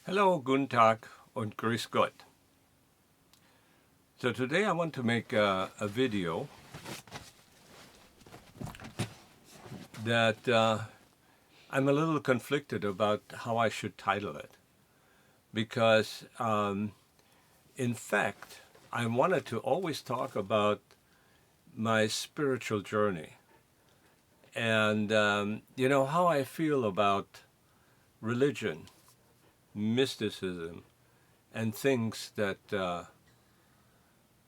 Hello, guten Tag und grüß Gott. So today I want to make a video that I'm a little conflicted about how I should title it. Because in fact, I wanted to always talk about my spiritual journey. And how I feel about religion, mysticism, and things that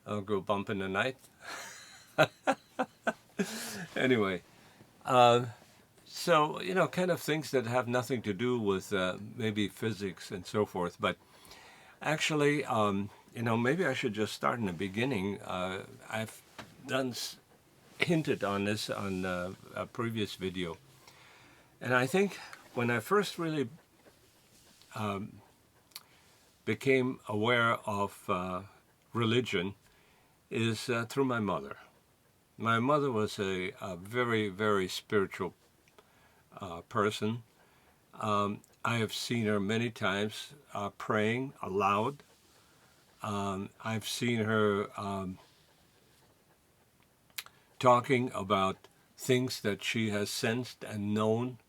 I'll go bump in the night. Anyway, so, kind of things that have nothing to do with maybe physics and so forth. But actually, maybe I should just start in the beginning. I've hinted on this on a previous video. And I think when I first really became aware of religion is through my mother. My mother was a very, very spiritual person. I have seen her many times praying aloud. I've seen her talking about things that she has sensed and known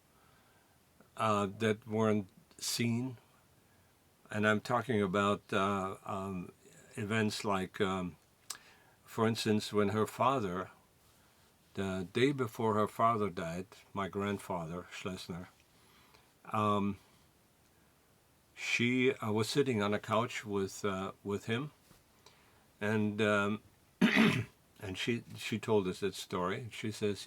that weren't seen. And I'm talking about events like, for instance, when her father, the day before her father died, my grandfather, Schlesner, she was sitting on a couch with him, and and she told us that story. She says,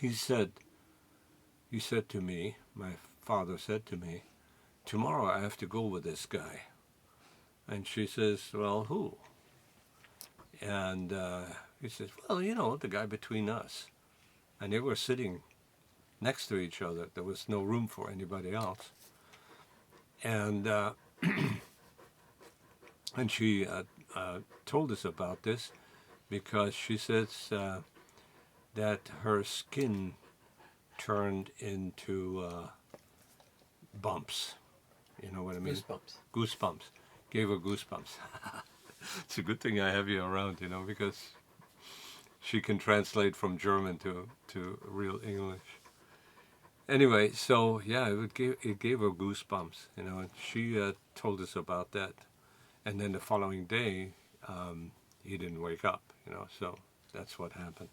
he said to me, my father said to me, tomorrow I have to go with this guy. And she says, well, who? And he says, well, the guy between us. And they were sitting next to each other. There was no room for anybody else. And and she told us about this because she says that her skin turned into bumps. You know what I mean? Goosebumps. Goosebumps. Gave her goosebumps. It's a good thing I have you around, because she can translate from German to real English. Anyway, so yeah, it gave her goosebumps, and she told us about that. And then the following day, he didn't wake up, so that's what happened.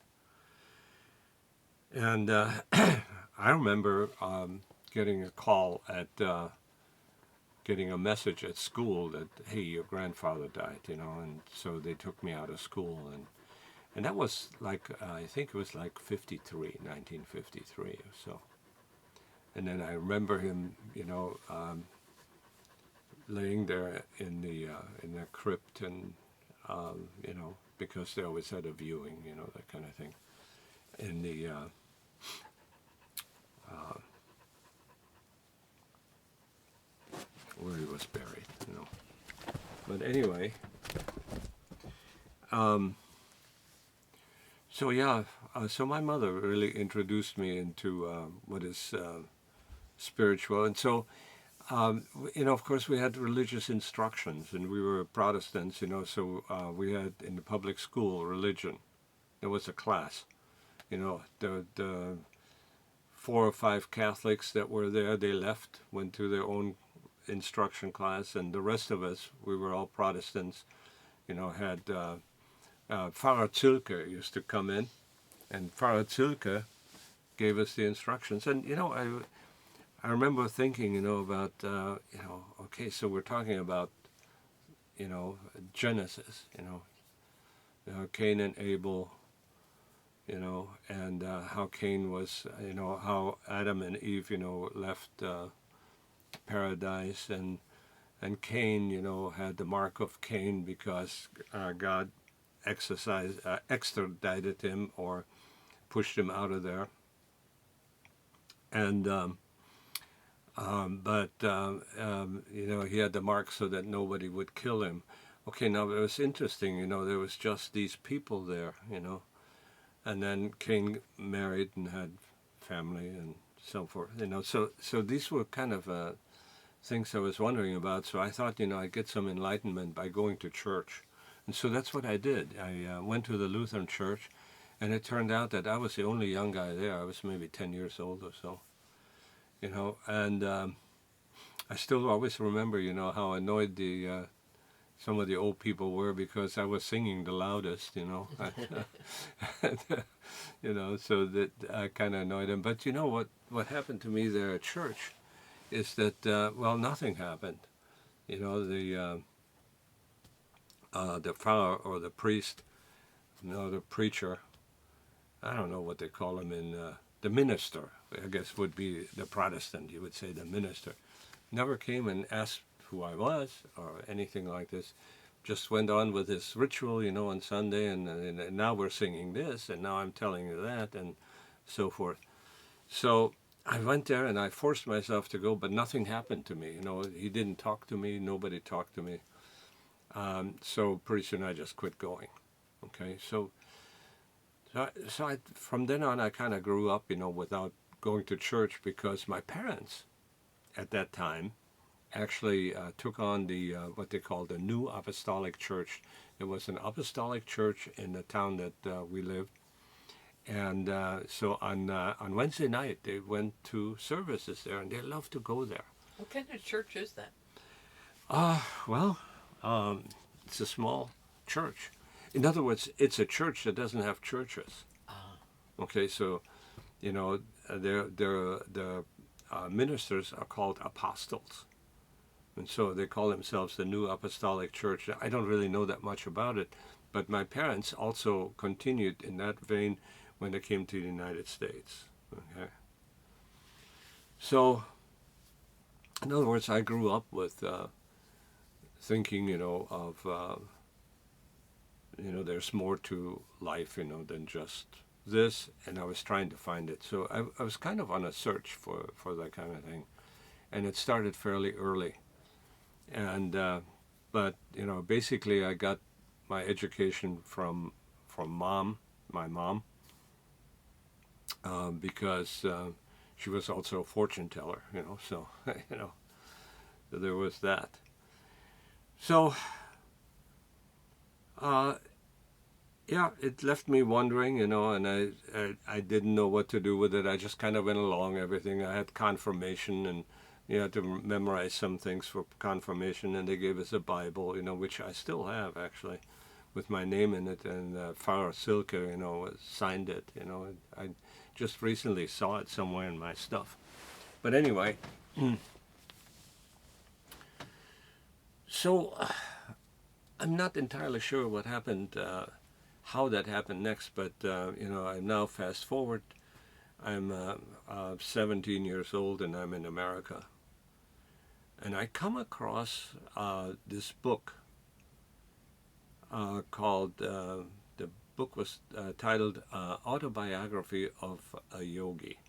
And I remember getting a call getting a message at school that, hey, your grandfather died, and so they took me out of school. And that was like, I think it was like 1953 or so. And then I remember him, laying there in the crypt, and because they always had a viewing, that kind of thing, in the where he was buried, But anyway, so yeah, so my mother really introduced me into what is spiritual, and so. Of course, we had religious instructions, and we were Protestants, so we had in the public school religion. There was a class, the 4 or 5 Catholics that were there, they left, went to their own instruction class, and the rest of us, we were all Protestants, had Pfarrer Zülke used to come in, and Pfarrer Zülke gave us the instructions, and I remember thinking, about, okay, so we're talking about, Genesis, Cain and Abel, and how Cain was, how Adam and Eve, left paradise, and Cain, had the mark of Cain because God extradited him or pushed him out of there. And but he had the mark so that nobody would kill him. Okay, now it was interesting, there was just these people there, and then Cain married and had family and so forth, so these were kind of things I was wondering about. So I thought, I'd get some enlightenment by going to church. And so that's what I did. I went to the Lutheran church, and it turned out that I was the only young guy there. I was maybe 10 years old or so, and I still always remember, how annoyed some of the old people were because I was singing the loudest, so that kind of annoyed them. But what happened to me there at church is that, nothing happened. The father or the priest, the preacher, I don't know what they call him the minister, I guess would be the Protestant, you would say the minister, never came and asked who I was or anything like this. Just went on with his ritual, on Sunday, and now we're singing this, and now I'm telling you that, and so forth. So I went there, and I forced myself to go, but nothing happened to me. He didn't talk to me. Nobody talked to me. So pretty soon I just quit going. Okay, so from then on, I kind of grew up, without going to church because my parents at that time actually took on the what they called the New Apostolic Church. It was an apostolic church in the town that we lived, and so on Wednesday night they went to services there, and they loved to go there. What kind of church is that? It's a small church. In other words, it's a church that doesn't have churches. Okay, so their ministers are called apostles. And so they call themselves the New Apostolic Church. I don't really know that much about it, but my parents also continued in that vein when they came to the United States. Okay. So, in other words, I grew up with thinking, there's more to life, than just this, and I was trying to find it. So I was kind of on a search for that kind of thing, and it started fairly early. And but basically I got my education from my mom, because she was also a fortune teller, so so there was that. So it left me wondering, and I didn't know what to do with it. I just kind of went along everything. I had confirmation, and you had to memorize some things for confirmation, and they gave us a Bible, which I still have actually, with my name in it, and Father Silke, signed it. I just recently saw it somewhere in my stuff. But anyway, so I'm not entirely sure what happened, how that happened next, but I now fast forward. I'm 17 years old, and I'm in America. And I come across this book called, the book was titled Autobiography of a Yogi.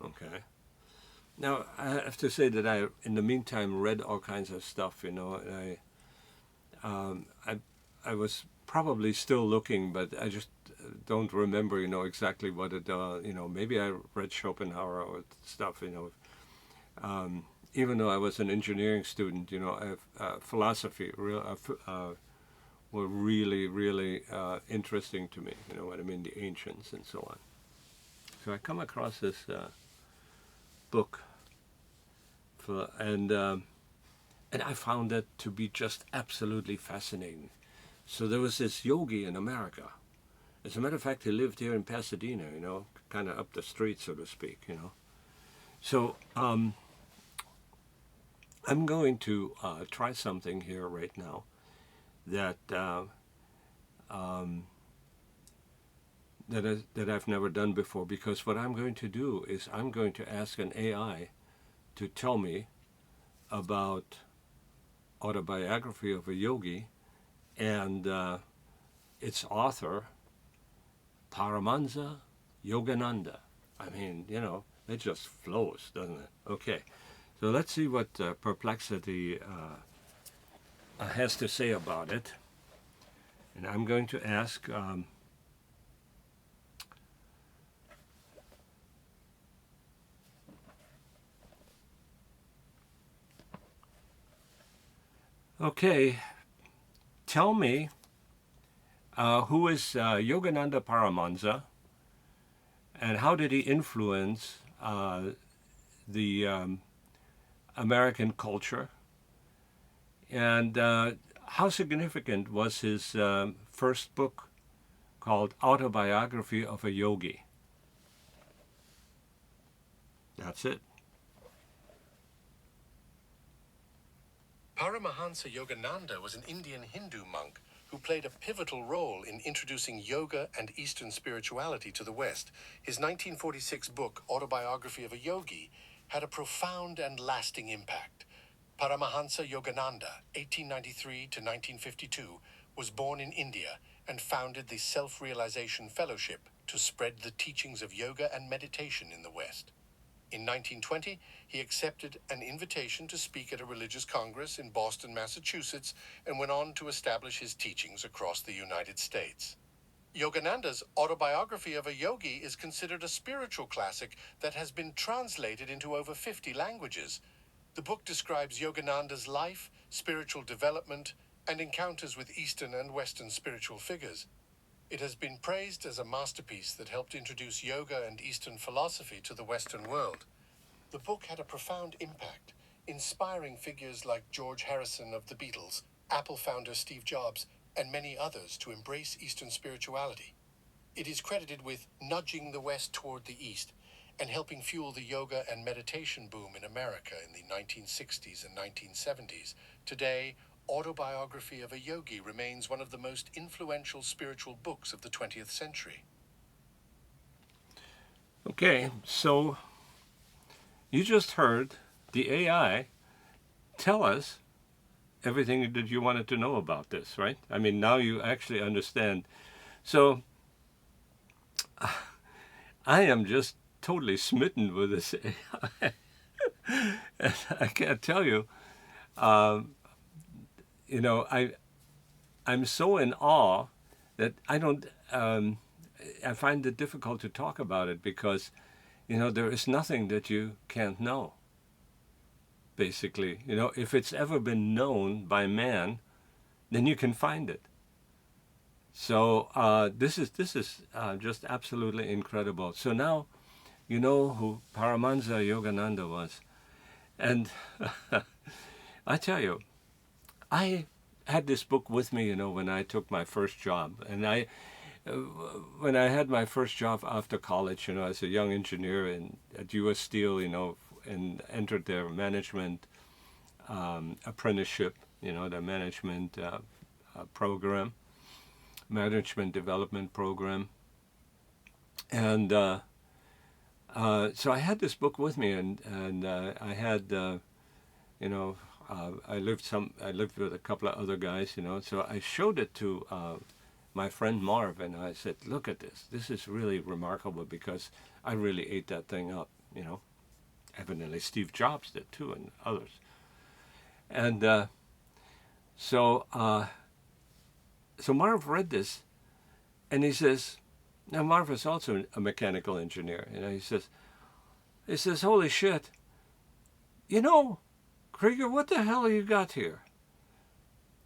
Okay. Now, I have to say that I, in the meantime, read all kinds of stuff, and I was probably still looking, but I just don't remember, exactly what it, maybe I read Schopenhauer or stuff, even though I was an engineering student, philosophy were really, really interesting to me, what I mean, the ancients and so on. So I come across this book, and I found that to be just absolutely fascinating. So there was this yogi in America. As a matter of fact, he lived here in Pasadena, kind of up the street, so to speak, So I'm going to try something here right now that that I've never done before, because what I'm going to do is I'm going to ask an AI to tell me about Autobiography of a Yogi and its author, Paramahansa Yogananda. I mean, it just flows, doesn't it? Okay, so let's see what Perplexity has to say about it. And I'm going to ask Okay, tell me, who is Yogananda Paramahansa, and how did he influence the American culture, and how significant was his first book called Autobiography of a Yogi? That's it. Paramahansa Yogananda was an Indian Hindu monk who played a pivotal role in introducing yoga and Eastern spirituality to the West. His 1946 book, Autobiography of a Yogi, had a profound and lasting impact. Paramahansa Yogananda, 1893 to 1952, was born in India and founded the Self-Realization Fellowship to spread the teachings of yoga and meditation in the West. In 1920, he accepted an invitation to speak at a religious congress in Boston, Massachusetts, and went on to establish his teachings across the United States. Yogananda's Autobiography of a Yogi is considered a spiritual classic that has been translated into over 50 languages. The book describes Yogananda's life, spiritual development, and encounters with Eastern and Western spiritual figures. It has been praised as a masterpiece that helped introduce yoga and Eastern philosophy to the Western world. The book had a profound impact, inspiring figures like George Harrison of the Beatles, Apple founder Steve Jobs, and many others to embrace Eastern spirituality. It is credited with nudging the West toward the East and helping fuel the yoga and meditation boom in America in the 1960s and 1970s. Today, Autobiography of a Yogi remains one of the most influential spiritual books of the 20th century. Okay, so you just heard the AI tell us everything that you wanted to know about this, right? I mean, now you actually understand. So I am just totally smitten with this AI. And I can't tell you, I'm so in awe that I find it difficult to talk about it because, there is nothing that you can't know. Basically, if it's ever been known by man, then you can find it. So this is just absolutely incredible. So now you know who Paramahansa Yogananda was, and I tell you, I had this book with me, when I took my first job, and when I had my first job after college, as a young engineer at U.S. Steel, and entered their management apprenticeship, their management program, management development program, and so I had this book with me, and I had, I lived with a couple of other guys, so I showed it to my friend Marv, and I said, "Look at this. This is really remarkable because I really ate that thing up, Evidently, Steve Jobs did too, and others." And so Marv read this, and he says, now Marv is also a mechanical engineer, he says, "Holy shit, Krieger, what the hell you got here?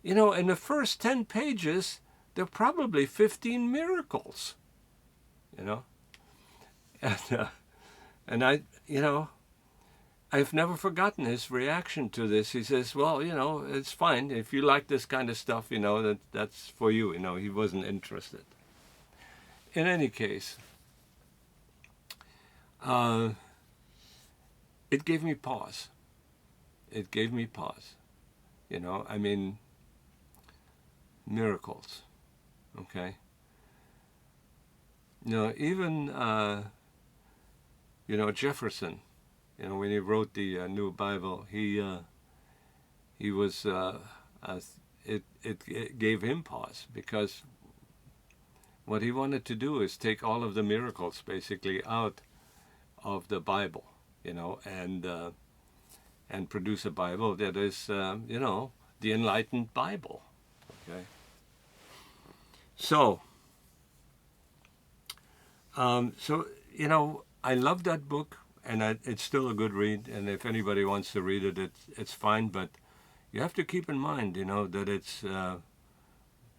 In the first 10 pages, there are probably 15 miracles, and and I've never forgotten his reaction to this. He says, "Well, it's fine. If you like this kind of stuff, that's for you." He wasn't interested. In any case, it gave me pause. It gave me pause. Miracles. Okay? Even, Jefferson, when he wrote the New Bible, he was, it gave him pause because what he wanted to do is take all of the miracles basically out of the Bible, and produce a Bible that is, the enlightened Bible. Okay. So, I love that book, and it's still a good read. And if anybody wants to read it, it's fine. But, you have to keep in mind, that it's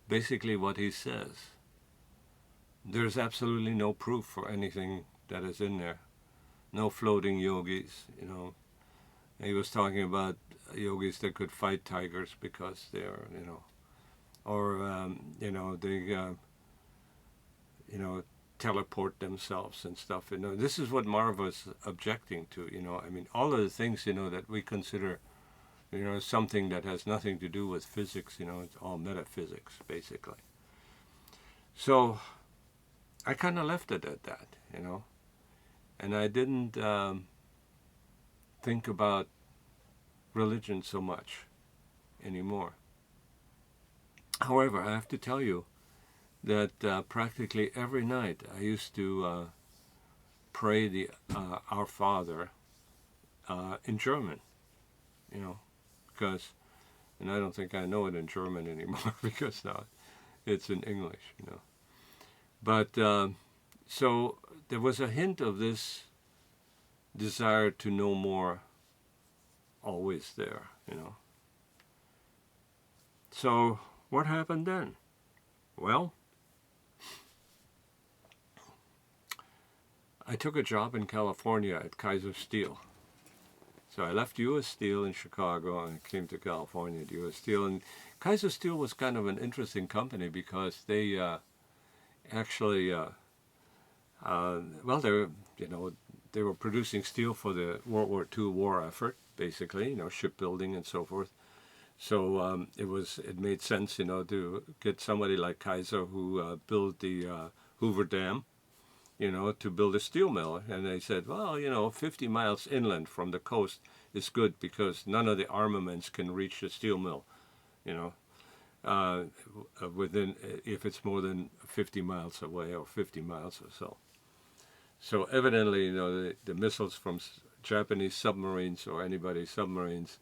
basically what he says. There's absolutely no proof for anything that is in there. No floating yogis, He was talking about yogis that could fight tigers because they're, or, they, teleport themselves and stuff. This is what Marv was objecting to, all of the things, that we consider, something that has nothing to do with physics, it's all metaphysics, basically. So I kind of left it at that, and I didn't think about religion so much anymore. However, I have to tell you that practically every night I used to pray the Our Father in German, because, and I don't think I know it in German anymore because now it's in English, But so there was a hint of this desire to know more always there, So what happened then? Well, I took a job in California at Kaiser Steel. So I left U.S. Steel in Chicago and came to California at U.S. Steel. And Kaiser Steel was kind of an interesting company because they actually, they were producing steel for the World War II war effort, basically, shipbuilding and so forth. So it made sense, to get somebody like Kaiser who built the Hoover Dam, to build a steel mill. And they said, well, 50 miles inland from the coast is good because none of the armaments can reach the steel mill, within, if it's more than 50 miles away or 50 miles or so. So evidently, the missiles from Japanese submarines or anybody's submarines,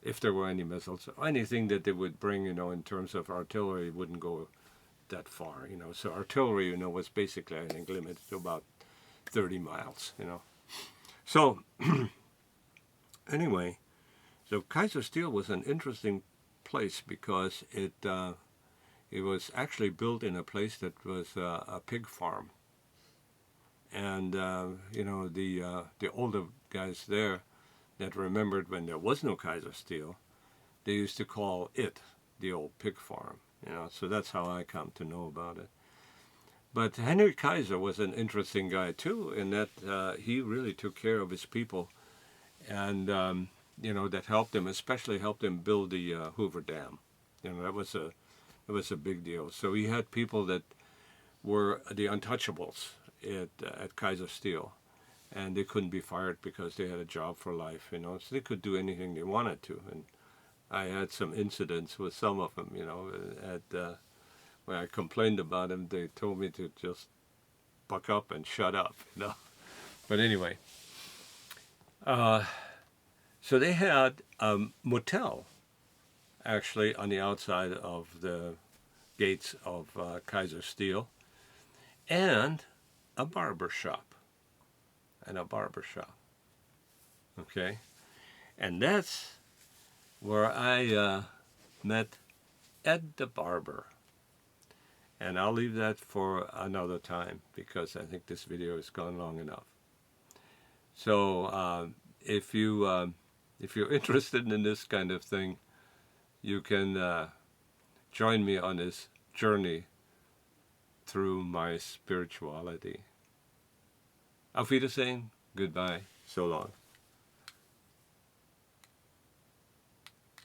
if there were any missiles, anything that they would bring, in terms of artillery wouldn't go that far, So artillery, was basically, I think, limited to about 30 miles, So anyway, so Kaiser Steel was an interesting place because it was actually built in a place that was a pig farm. And, the older guys there that remembered when there was no Kaiser Steel, they used to call it the old pig farm, So that's how I come to know about it. But Henry Kaiser was an interesting guy, too, in that he really took care of his people. And, that helped him, especially helped him build the Hoover Dam. That was a big deal. So he had people that were the untouchables at Kaiser Steel, and they couldn't be fired because they had a job for life, so they could do anything they wanted to. And I had some incidents with some of them, when I complained about them, they told me to just buck up and shut up, But anyway, so they had a motel actually on the outside of the gates of Kaiser Steel, and a barber shop. Okay? And that's where I met Ed the barber. And I'll leave that for another time because I think this video has gone long enough. So if you're interested in this kind of thing, you can join me on this journey through my spirituality. Auf Wiedersehen, goodbye, so long.